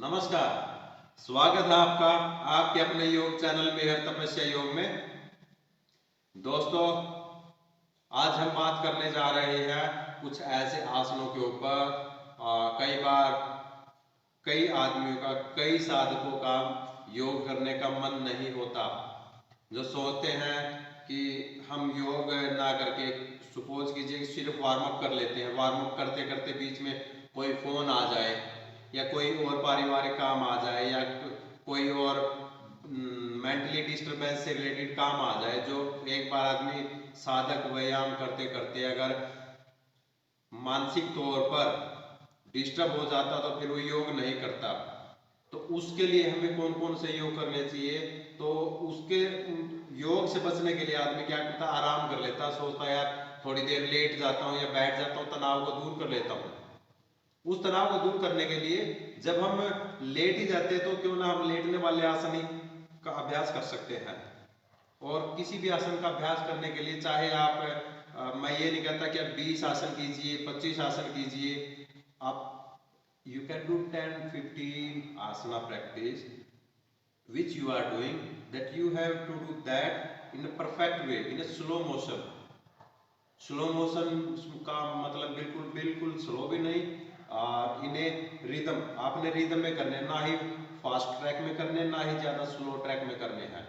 नमस्कार। स्वागत है आपका आपके अपने योग चैनल मेहर तपस्या योग में। दोस्तों, आज हम बात करने जा रहे हैं कुछ ऐसे आसनों के ऊपर। कई बार कई आदमियों का, कई साधकों का योग करने का मन नहीं होता, जो सोचते हैं कि हम योग ना करके, सपोज कीजिए सिर्फ वार्म अप कर लेते हैं। वार्म अप करते करते बीच में कोई फोन आ जाए या कोई और पारिवारिक काम आ जाए या कोई और मेंटली डिस्टरबेंस से रिलेटेड काम आ जाए, जो एक बार आदमी साधक व्यायाम करते करते अगर मानसिक तौर पर डिस्टर्ब हो जाता तो फिर वो योग नहीं करता। तो उसके लिए हमें कौन कौन से योग करने चाहिए? तो उसके योग से बचने के लिए आदमी क्या करता, आराम कर लेता, सोचता यार थोड़ी देर लेट जाता हूँ या बैठ जाता हूँ, तनाव को दूर कर लेता हूँ। उस तनाव को दूर करने के लिए जब हम लेट ही जाते हैं तो क्यों ना हम लेटने वाले आसन का अभ्यास कर सकते हैं। और किसी भी आसन का अभ्यास करने के लिए चाहे आप मैं ये नहीं कहता कि आप 20 आसन कीजिए, 25 आसन कीजिए। आप you can do 10-15 asana practice which you are doing, that you have to do that in a perfect way, in a slow motion. Slow motion का मतलब बिल्कुल बिल्कुल स्लो भी नहीं, और इन्हें रिदम, आपने रिदम में करने, ना ही फास्ट ट्रैक में करने, ना ही ज्यादा स्लो ट्रैक में करने हैं।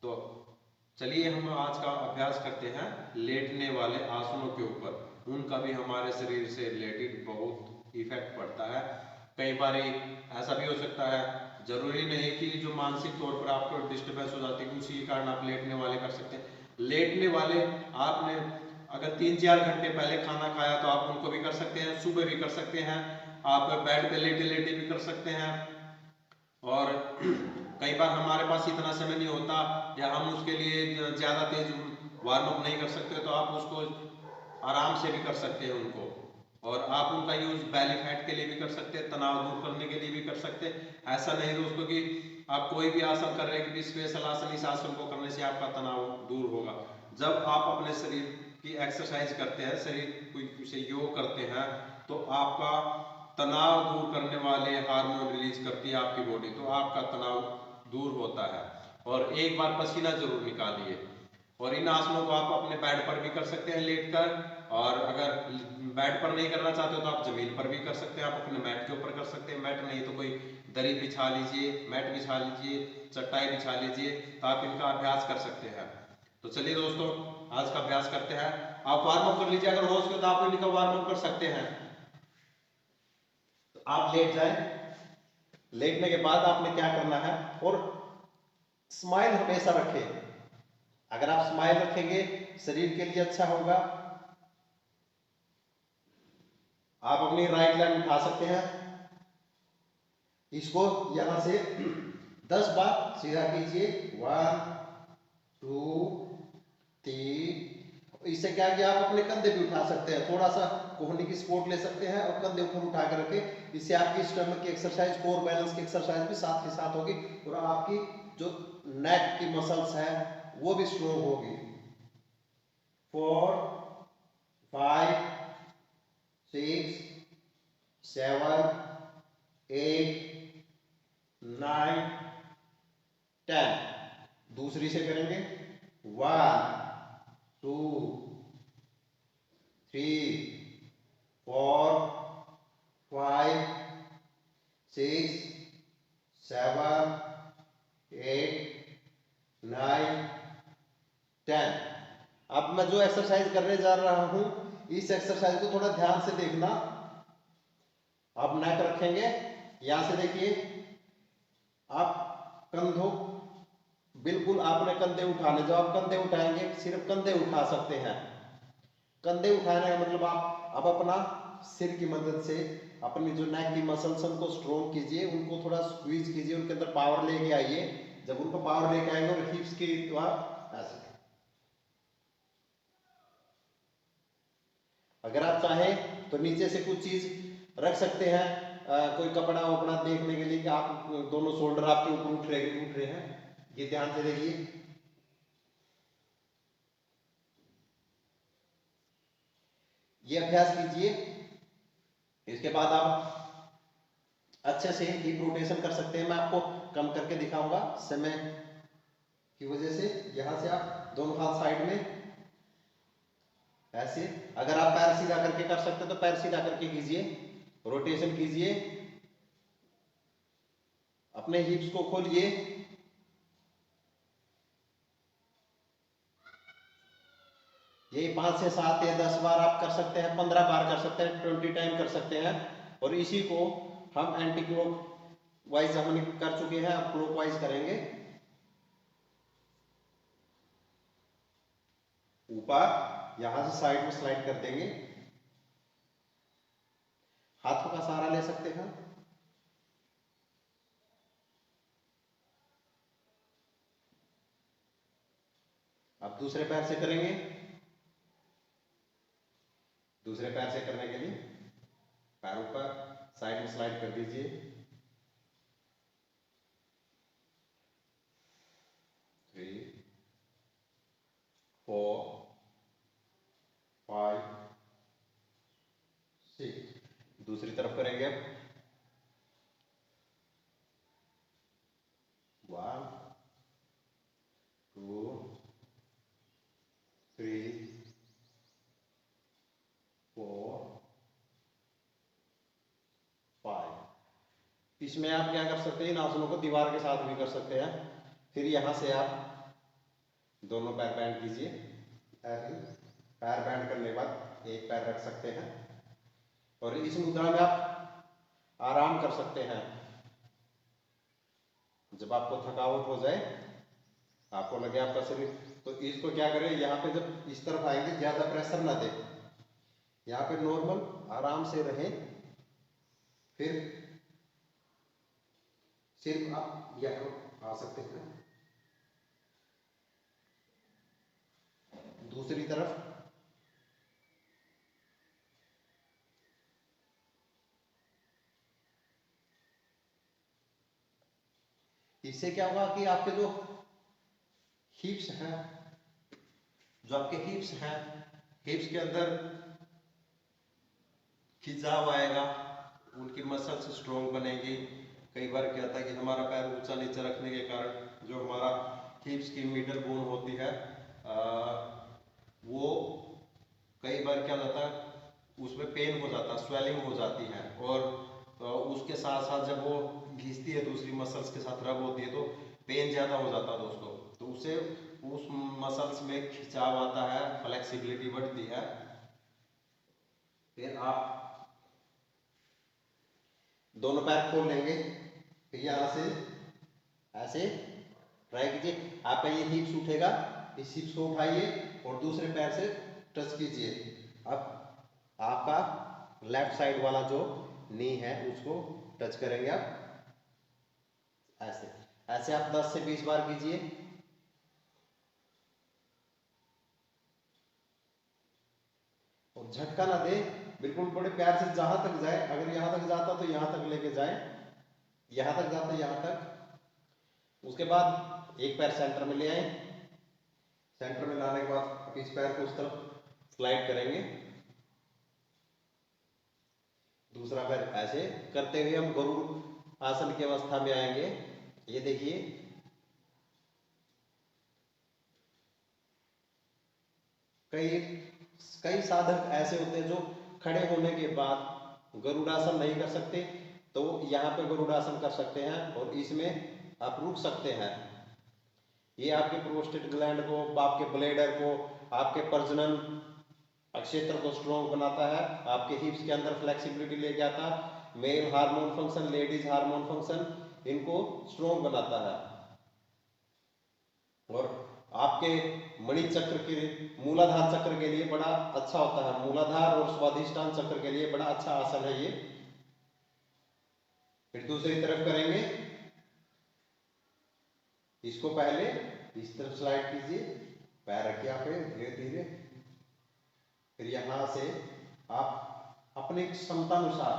तो चलिए हम आज का अभ्यास करते हैं लेटने वाले आसनों के ऊपर। उनका भी हमारे शरीर से रिलेटेड बहुत इफेक्ट पड़ता है। कई बार ऐसा भी हो सकता है, जरूरी नहीं कि जो मानसिक तौर पर आपको डिस्टर्बेंस हो जाती है उसी के कारण आप लेटने वाले कर सकते हैं। लेटने वाले आपने अगर 3-4 घंटे पहले खाना खाया तो आप उनको भी कर सकते हैं, सुबह भी कर सकते हैं, आप बेड पे लेटे लेटे भी कर सकते हैं। और कई बार हमारे पास इतना समय नहीं होता या हम उसके लिए ज्यादा तेज वार्म अप नहीं कर सकते, तो आप उसको आराम से भी कर सकते हैं उनको। और आप उनका यूज बेली फैट के लिए भी कर सकते हैं, तनाव दूर करने के लिए भी कर सकते हैं। ऐसा नहीं दोस्तों कि आप कोई भी आसन कर रहे हैं कि स्पेशल आसन, इस आसन को करने से आपका तनाव दूर होगा। जब आप अपने शरीर की एक्सरसाइज करते हैं, शरीर से योग करते हैं, तो आपका तनाव दूर करने वाले हार्मोन रिलीज करती है आपकी बॉडी, तो आपका तनाव दूर होता है। और एक बार पसीना जरूर निकालिए। और इन आसनों को आप अपने बेड पर भी कर सकते हैं लेटकर, और अगर बेड पर नहीं करना चाहते हो तो आप जमीन पर भी कर सकते हैं, आप अपने मैट के ऊपर कर सकते हैं। मैट नहीं तो कोई दरी बिछा लीजिए, मैट बिछा लीजिए, चटाई बिछा लीजिए, तो आप इनका अभ्यास कर सकते हैं। तो चलिए दोस्तों, आज का अभ्यास करते हैं। आप वार्म अप कर लीजिए, अगर हो सके तो आप इनका वार्म अप कर सकते हैं। तो आप लेट जाए। लेटने के बाद आपने क्या करना है, और स्माइल हमेशा रखें। अगर आप स्माइल रखेंगे शरीर के लिए अच्छा होगा। आप अपनी राइट लेग उठा सकते हैं, इसको यहां से 10 बार सीधा कीजिए। 1 2 3। इससे क्या कि आप अपने कंधे भी उठा सकते हैं, थोड़ा सा कोहनी की सपोर्ट ले सकते हैं और कंधे ऊपर उठा कर रखें। इससे आपकी स्टमक की एक्सरसाइज, कोर बैलेंस की एक्सरसाइज भी साथ ही साथ होगी, और आपकी जो नेक की मसल्स है वो भी स्ट्रोंग होगी। 4 5 6 7 8 9 10। दूसरी से करेंगे। 1 2 3 4 5 6 7 8 9 10। अब मैं जो एक्सरसाइज करने जा रहा हूं, इस एक्सरसाइज को थोड़ा ध्यान से देखना। आप नेक रखेंगे, यहां से देखिए, आप कंधों, बिल्कुल आपने कंधे उठाने, जब आप कंधे उठाएंगे सिर्फ कंधे उठा सकते हैं। कंधे उठाने का मतलब आप अब अपना सिर की मदद से अपनी जो नेक की मसल्स उनको स्ट्रोंग कीजिए, उनको थोड़ा स्क्वीज कीजिए, उनके अंदर पावर लेके आइए। जब उनको पावर लेके आएंगे और हिप्स के द्वारा ऐसे, अगर आप चाहें तो नीचे से कुछ चीज रख सकते हैं, कोई कपड़ा वपड़ा देखने के लिए कि आप दोनों शोल्डर आपके ऊपर उठ रहे हैं। ये ध्यान से देखिए। ये अभ्यास कीजिए। इसके बाद आप अच्छे से हिप रोटेशन कर सकते हैं। मैं आपको कम करके दिखाऊंगा समय की वजह से। यहाँ से आप दोनों हाथ साइड में ऐसे, अगर आप पैर सीधा करके कर सकते तो पैर सीधा करके कीजिए, रोटेशन कीजिए, अपने हिप्स को खोलिए। ये 5 से 7 या 10 बार आप कर सकते हैं, 15 बार कर सकते हैं, 20 टाइम कर सकते हैं। और इसी को हम एंटी क्लॉक वाइज हमने कर चुके हैं, अब क्लॉक वाइज करेंगे। ऊपर यहां से साइड में स्लाइड कर देंगे, हाथों का सहारा ले सकते हैं। अब दूसरे पैर से करेंगे। दूसरे पैर से करने के लिए पैर ऊपर साइड में स्लाइड कर दीजिए। 3 4 5 6। दूसरी तरफ करेंगे अब। 1 2 3 4 5। इसमें आप क्या कर सकते हैं, इन आसनों को दीवार के साथ भी कर सकते हैं। फिर यहां से आप दोनों पैर बैंड कीजिए। पैर बैंड करने के बाद एक पैर रख सकते हैं और इस मुद्रा में आप आराम कर सकते हैं। जब आपको थकावट हो जाए, आपको लगे आपका शरीर, तो इसको क्या करें, यहाँ पे जब इस तरफ आएंगे ज्यादा प्रेशर ना दे, यहाँ पे नॉर्मल आराम से रहें। फिर सिर्फ आप यहाँ आ सकते हैं। दूसरी तरफ इससे क्या होगा कि आपके जो हिप्स हैं, जो आपके हिप्स हैं, हिप्स के अंदर खिंचाव आएगा, उनकी मसल्स स्ट्रोंग बनेगी। कई बार क्या होता है कि हमारा पैर ऊंचा नीचे रखने के कारण जो हमारा हिप्स की मिडल बोन होती है वो कई बार क्या होता है, उसमें पेन हो जाता है, स्वेलिंग हो जाती है। और उसके साथ साथ जब वो घिसती है दूसरी मसल्स के साथ रब होती है तो पेन ज़्यादा हो जाता है दोस्तों। तो उससे उस मसल्स में खिंचाव आता है, फ्लेक्सिबिलिटी बढ़ती है। फिर आप दोनों पैर खोल लेंगे। फिर यहाँ से ऐसे ट्राई कीजिए, आपका ये हिप्स उठेगा, इस हिप्स को उठाइए और दूसरे पैर से टच कीजिए। अब आपका लेफ्ट साइड वाला जो नी है उसको टच करेंगे आप। ऐसे ऐसे आप 10 से 20 बार कीजिए। और झटका ना दे, बिल्कुल बड़े प्यार से जहां तक जाए, अगर यहां तक जाता तो यहां तक लेके जाए, यहां तक जाता यहां तक। उसके बाद एक पैर सेंटर में ले आए। सेंटर में लाने के बाद इस पैर को उस तरफ स्लाइड करेंगे। दूसरा पैर ऐसे करते हुए हम गरुड़ आसन की अवस्था में आएंगे। ये देखिए, कई कई साधक ऐसे होते हैं जो खड़े होने के बाद गरुड़ासन नहीं कर सकते, तो यहाँ पे गरुड़ासन कर सकते हैं और इसमें आप रुक सकते हैं। ये आपके प्रोस्टेट ग्लैंड को, आपके ब्लैडर को, आपके प्रजनन क्षेत्र को स्ट्रॉन्ग बनाता है, आपके हिप्स के अंदर फ्लेक्सिबिलिटी लेके आता है, male hormone function, ladies hormone function, इनको स्ट्रॉन्ग बनाता है। और आपके मणि चक्र के, मूलाधार चक्र के लिए बड़ा अच्छा होता है। मूलाधार और स्वाधिष्ठान चक्र के लिए बड़ा अच्छा आसन है ये। फिर दूसरी तरफ करेंगे। इसको पहले इस तरफ स्लाइड कीजिए, पैर रखिए आप धीरे धीरे। फिर यहां से आप अपने क्षमता अनुसार,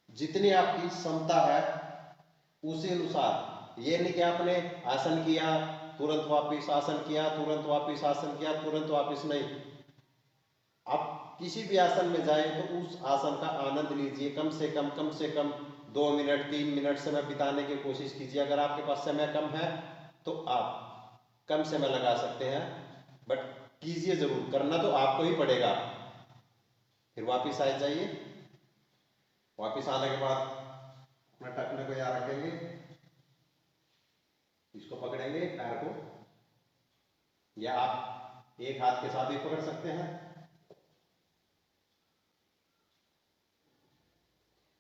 जितनी आपकी क्षमता है उसी अनुसार, ये नहीं कि आपने आसन किया तुरंत वापिस, आसन किया तुरंत वापिस, आसन किया तुरंत वापिस, नहीं। आप किसी भी आसन में जाए तो उस आसन का आनंद लीजिए, कम से कम 2 मिनट 3 मिनट समय बिताने की कोशिश कीजिए। अगर आपके पास समय कम है तो आप कम समय लगा सकते हैं, बट कीजिए जरूर, करना तो आपको ही पड़ेगा। फिर वापिस आ जाइए। वापिस आने के बाद अपना टखने को यहाँ रखेंगे, इसको पकड़ेंगे पैर को, या आप एक हाथ के साथ भी पकड़ सकते हैं,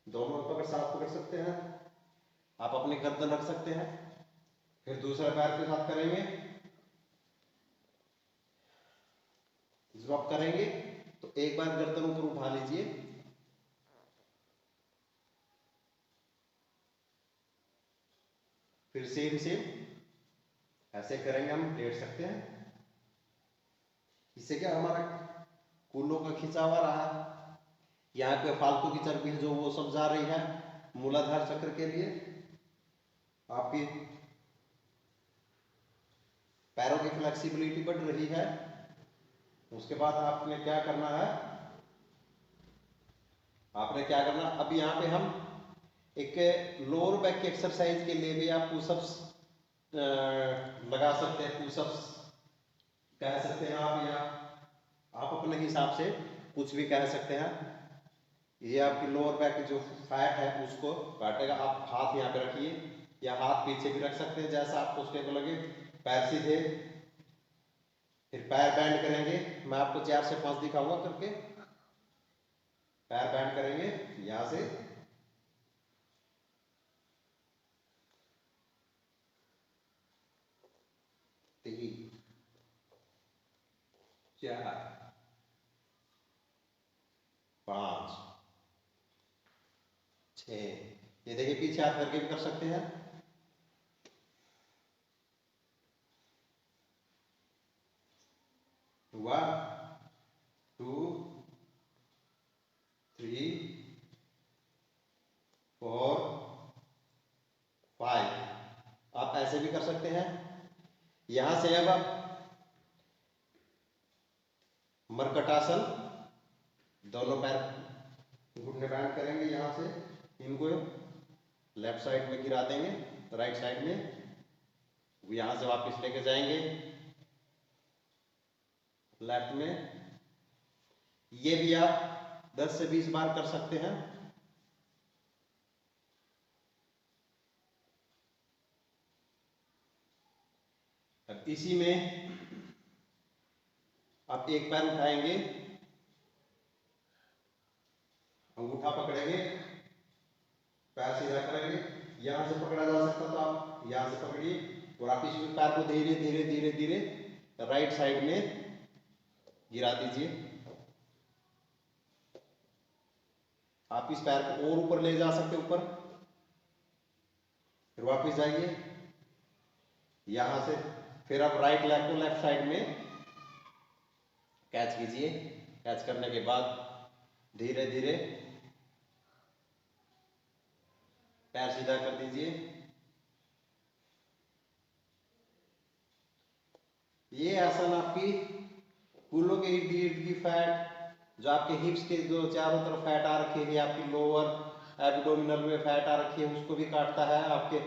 दोनों पकड़ साथ पकड़ सकते हैं। आप अपनी गर्दन रख सकते हैं, फिर दूसरा पैर के साथ करेंगे। जब आप करेंगे तो एक बार गर्दन ऊपर उठा लीजिए, फिर सेम सेम ऐसे करेंगे, हम लेट सकते हैं। इससे क्या हमारा कूल्हों का खिंचावा रहा, यहाँ पे फालतू की चर्बी जो वो सब जा रही है मूलाधार चक्र के लिए। आपकी पैरों की फ्लेक्सिबिलिटी बढ़ रही है। उसके बाद आपने क्या करना है, अब यहाँ पे हम एक लोअर बैक एक्सरसाइज के लिए भी आप पुशअप्स लगा सकते हैं, पुशअप्स कह सकते हैं आप, या आप अपने हिसाब से कुछ भी कह सकते हैं। ये आपकी लोअर बैक की जो फैट है उसको काटेगा। आप हाथ यहाँ पे रखिए, या हाथ पीछे भी रख सकते हैं, जैसा आपको स्टेबल लगे। पैर सीधे, फिर पैर बैंड करेंगे। मैं आपको 4 से 5 दिखाऊंगा करके। पैर बैंड करेंगे यहां से, 3 4 5 6। ये देखिए, पीछे हाथ करके भी कर सकते हैं। 1 2 3 4 5। आप ऐसे भी कर सकते हैं। यहां से अब आप मरकटासन, दोनों पैर घुटने बैंड करेंगे। यहां से इनको लेफ्ट साइड में गिरा देंगे, राइट साइड में। यहां से वापस लेके जाएंगे लेफ्ट में। ये भी आप 10 से 20 बार कर सकते हैं। अब इसी में आप एक पैर उठाएंगे, अंगूठा पकड़ेंगे, पैर सीधा करेंगे। यहां से पकड़ा जा सकता तो आप यहां से पकड़िए, और आप इस पैर को धीरे धीरे धीरे धीरे राइट साइड में गिरा दीजिए। आप इस पैर को और ऊपर ले जा सकते, ऊपर, फिर वापस जाइए यहां से। फिर आप राइट लेग को लेफ्ट साइड में कैच कीजिए। कैच करने के बाद धीरे धीरे पैर सीधा कर दीजिए। ये आसन आपकी कूल्हों के इर्द गिर्द की फैट, जो आपके हिप्स के जो चारों तरफ फैट आ रखी है, आपकी लोअर एब्डोमिनल में फैट आ रखी है, उसको भी काटता है। आपके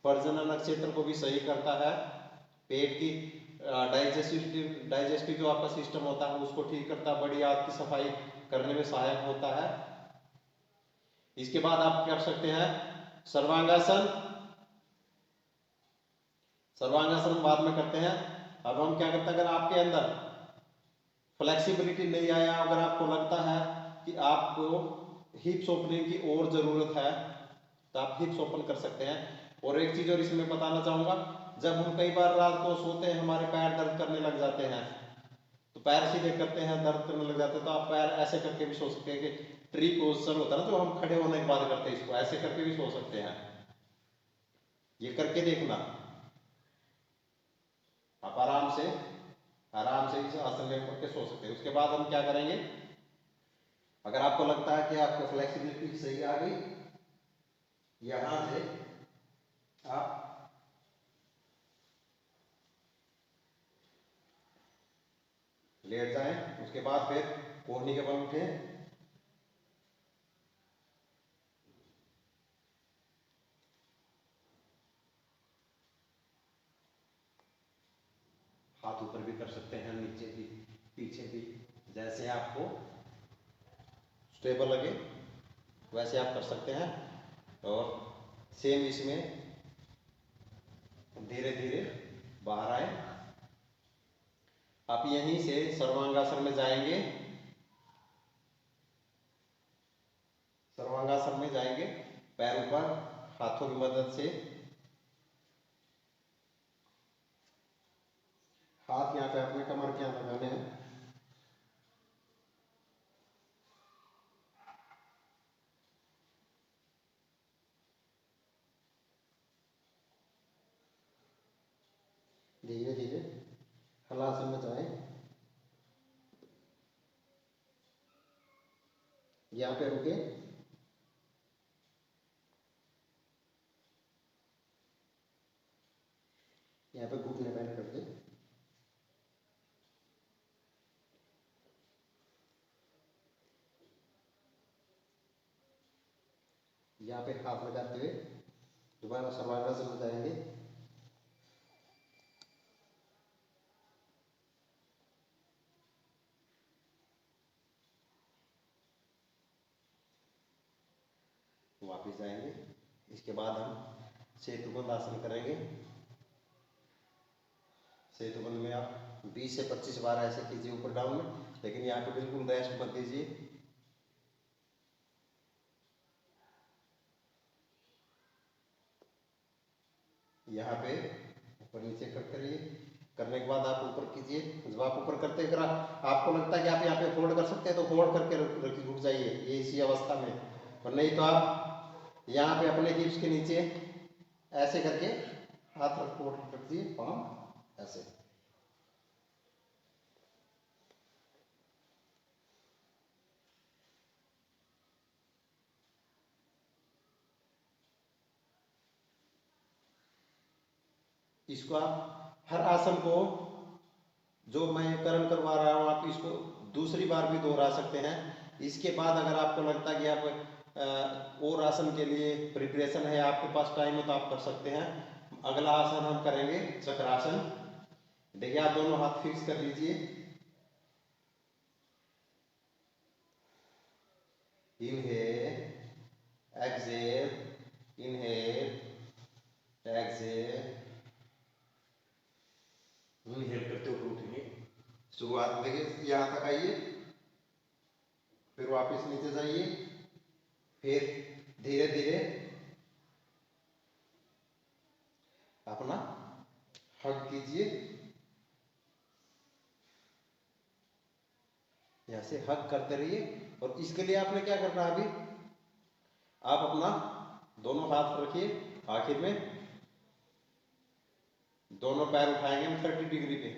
प्रजनन क्षेत्र को भी सही करता है। पेट की डाइजेस्टिव जो आपका सिस्टम होता है उसको ठीक करता है। बड़ी आंत की सफाई करने में सहायक होता है। इसके बाद आप कर सकते हैं सर्वांगासन। सर्वांगासन बाद में करते हैं। अब हम क्या करते हैं, अगर आपके अंदर फ्लेक्सिबिलिटी नहीं आया, अगर आपको लगता है कि आपको हिप्स ओपनिंग की और जरूरत है, तो आप हिप्स ओपन कर सकते हैं। और एक चीज और इसमें बताना चाहूंगा, जब हम कई बार रात को सोते हैं, हमारे पैर दर्द करने लग जाते हैं, तो पैर सीधे करते हैं, दर्द करने लग जाते हैं, तो आप पैर ऐसे करके भी सो सकते हैं कि ट्री पोजिशन होता है ना, जो हम खड़े होने के बाद करते हैं, इसको ऐसे करके भी सो सकते हैं। ये करके देखना, आप आराम से इस आसन में करके सो सकते हैं। उसके बाद हम क्या करेंगे, अगर आपको लगता है कि आपको फ्लेक्सिबिलिटी सही आ गई, यहां से आप लेट जाएं। उसके बाद फिर कोहनी के बल उठे, हाथ ऊपर भी कर सकते हैं, नीचे भी, पीछे भी, जैसे आपको स्टेबल लगे वैसे आप कर सकते हैं। और सेम इसमें धीरे धीरे बाहर आए। आप यहीं से सर्वांगासन में जाएंगे। सर्वांगासन में जाएंगे, पैरों पर हाथों की मदद से, हाथ यहाँ पे अपने कमर के यहाँ लगाने हैं। धीरे धीरे हलासन में जाएं। यहाँ पे रुके, यहाँ पे घुटने बैंड कर दे। यहाँ पे हाथ लगाते हुए दोबारा सर्वांगासन में जाएंगे। वापिस जाएंगे। इसके बाद हम सेतुबंध आसन करेंगे। सेतुबंध में आप 20 से 25 बार ऐसे कीजिए ऊपर डाउन में, लेकिन यहाँ पे बिल्कुल रेस्ट मत दीजिए। यहाँ पे ऊपर नीचे करते रहिए। करने के बाद आप ऊपर कीजिए। जब आप ऊपर करते हैं, आपको लगता है कि आप यहाँ पे होल्ड कर सकते हैं तो होल्ड करके रुक जाइए ये इसी अवस्था में। और नहीं तो आप यहाँ पे अपने हिप्स के नीचे ऐसे करके हाथ रख दिए, पाँव ऐसे। इसको आप हर आसन को जो मैं करण करवा रहा हूँ आप इसको दूसरी बार भी दोहरा सकते हैं। इसके बाद अगर आपको लगता है कि आप और आसन के लिए प्रिपरेशन है, आपके पास टाइम हो तो आप कर सकते हैं। अगला आसन हम करेंगे चक्रासन। देखिए आप दोनों हाथ फिक्स कर लीजिए। Inhale, exhale, inhale, exhale. Inhale करते हुए उठेंगे। शुरुआत में देखिए यहाँ तक आइए, फिर वापस नीचे जाइए, फिर धीरे धीरे अपना हग कीजिए। यहाँ से हग करते रहिए। और इसके लिए आपने क्या करना है, अभी आप अपना दोनों हाथ रखिए, आखिर में दोनों पैर उठाएंगे हम 30 डिग्री पे।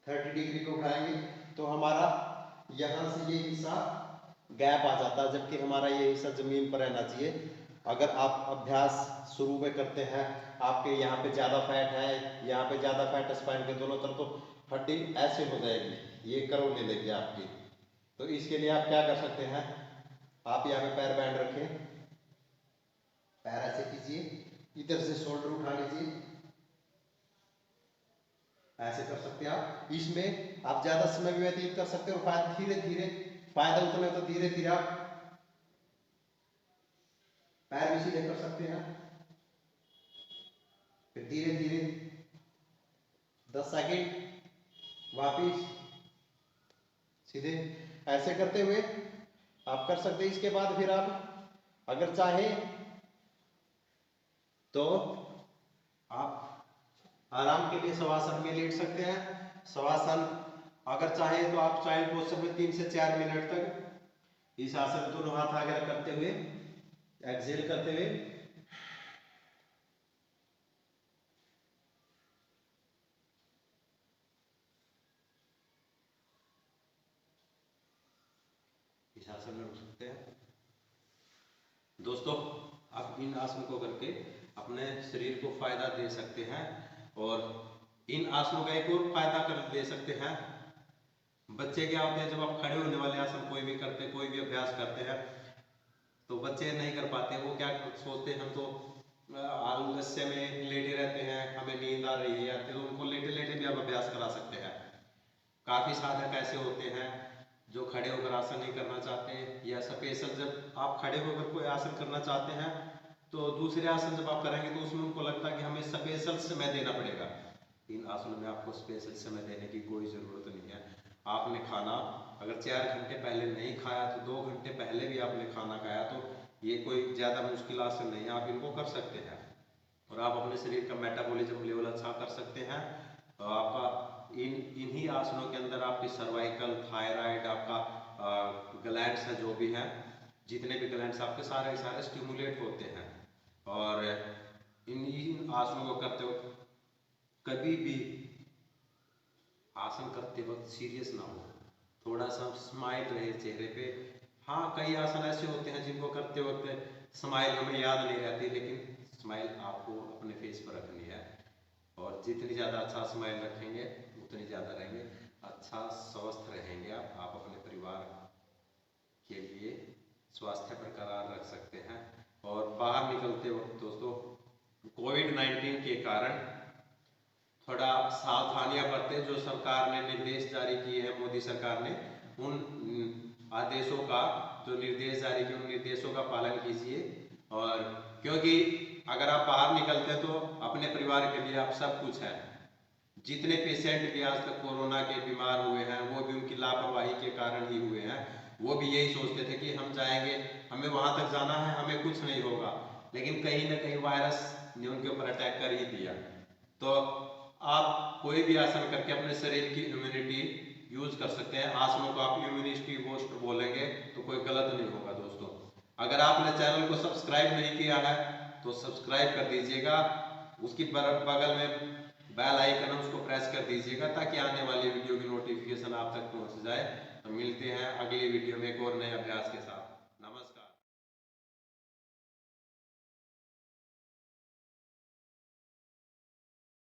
30 डिग्री को उठाएंगे तो हमारा यहां से ये हिस्सा गैप आ जाता है, जबकि हमारा ये हिस्सा जमीन पर रहना चाहिए। अगर आप अभ्यास शुरू में करते हैं, आपके यहाँ पे ज्यादा फैट है, यहाँ पे ज्यादा फैट स्पाइन के दोनों तरफ, तो हड्डी ऐसे हो जाएगी, ये कर्व ले लेगी आपकी। तो इसके लिए आप क्या कर सकते हैं, आप यहाँ पे पैर बैंड रखें, पैर ऐसे कीजिए, इधर से शोल्डर उठा लीजिए, ऐसे कर सकते हैं आप। इसमें आप ज्यादा समय भी व्यतीत कर सकते हो। धीरे धीरे फायदा उतना तो धीरे धीरे आप पैर भी सीधे कर सकते हैं। फिर धीरे धीरे 10 सेकंड वापिस सीधे, ऐसे करते हुए आप कर सकते हैं। इसके बाद फिर आप अगर चाहे तो आप आराम के लिए शवासन में लेट सकते हैं। शवासन अगर चाहे तो आप चाइल्ड पोस्चर में 3 से 4 मिनट तक इस आसन को दोनों हाथ आगे करते हुए एक्सहेल करते हुए इस आसन में रुक सकते हैं। दोस्तों, आप इन आसन को करके अपने शरीर को फायदा दे सकते हैं। और इन आसनों का एक और फायदा कर दे सकते हैं। बच्चे क्या होते हैं, जब आप खड़े होने वाले आसन कोई भी करते हैं, कोई भी अभ्यास करते हैं, तो बच्चे नहीं कर पाते। वो क्या सोचते हैं, हम तो आलस्य में लेटे रहते हैं, हमें नींद आ रही है, तो उनको लेटे लेटे भी आप अभ्यास करा सकते हैं। काफी साधक ऐसे होते हैं जो खड़े होकर आसन नहीं करना चाहते, या स्पेशल जब आप खड़े होकर कोई आसन करना चाहते हैं तो दूसरे आसन जब आप करेंगे तो उसमें उनको लगता है कि हमें स्पेशल समय देना पड़ेगा। इन आसनों में आपको स्पेशल समय देने की कोई जरूरत नहीं है। आपने खाना अगर 4 घंटे पहले नहीं खाया तो 2 घंटे पहले भी आपने खाना खाया, तो ये कोई ज्यादा मुश्किल आसन नहीं है, आप इनको कर सकते हैं और आप अपने शरीर का मेटाबॉलिज्म लेवल अच्छा कर सकते हैं। और आपका इन्हीं आसनों के अंदर आपकी सर्वाइकल, थायराइड, आपका ग्लैंड्स है जो भी हैं, जितने भी ग्लैंड्स आपके सारे के सारे स्टिमुलेट होते हैं। और इन आसनों को करते वक्त कभी भी आसन करते वक्त सीरियस ना हो, थोड़ा सा स्माइल रहे चेहरे पे। हाँ, कई आसन ऐसे होते हैं जिनको करते वक्त स्माइल हमें याद नहीं रहती, लेकिन स्माइल आपको अपने फेस पर रखनी है और जितनी ज़्यादा अच्छा स्माइल रखेंगे उतनी ज़्यादा रहेंगे, अच्छा स्वस्थ रहेंगे। आप अपने परिवार के लिए स्वास्थ्य बरकरार रख सकते हैं। और बाहर निकलते वक्त दोस्तों कोविड-19 के कारण थोड़ा सावधानियां बरतें। जो सरकार ने निर्देश जारी किए हैं, मोदी सरकार ने उन आदेशों का जो निर्देश जारी किए उन निर्देशों का पालन कीजिए। और क्योंकि अगर आप बाहर निकलते हैं तो अपने परिवार के लिए आप सब कुछ है। जितने पेशेंट भी आज तक कोरोना के बीमार हुए हैं वो भी उनकी लापरवाही के कारण ही हुए हैं। वो भी यही सोचते थे कि हम जाएंगे, हमें वहां तक जाना है, हमें कुछ नहीं होगा, लेकिन कहीं ना कहीं वायरस ने उनके ऊपर अटैक कर ही दिया। तो आप कोई भी आसन करके अपने शरीर की इम्यूनिटी यूज कर सकते हैं। आसनों को आप इम्यूनिटी बूस्ट बोलेंगे तो कोई गलत नहीं होगा दोस्तों। अगर आपने चैनल को सब्सक्राइब नहीं किया है तो सब्सक्राइब कर दीजिएगा, उसकी बगल में बेल आइकन है उसको प्रेस कर दीजिएगा ताकि आने वाली वीडियो की नोटिफिकेशन आप तक पहुंच जाए। तो मिलते हैं अगली वीडियो में एक और नए अभ्यास के साथ।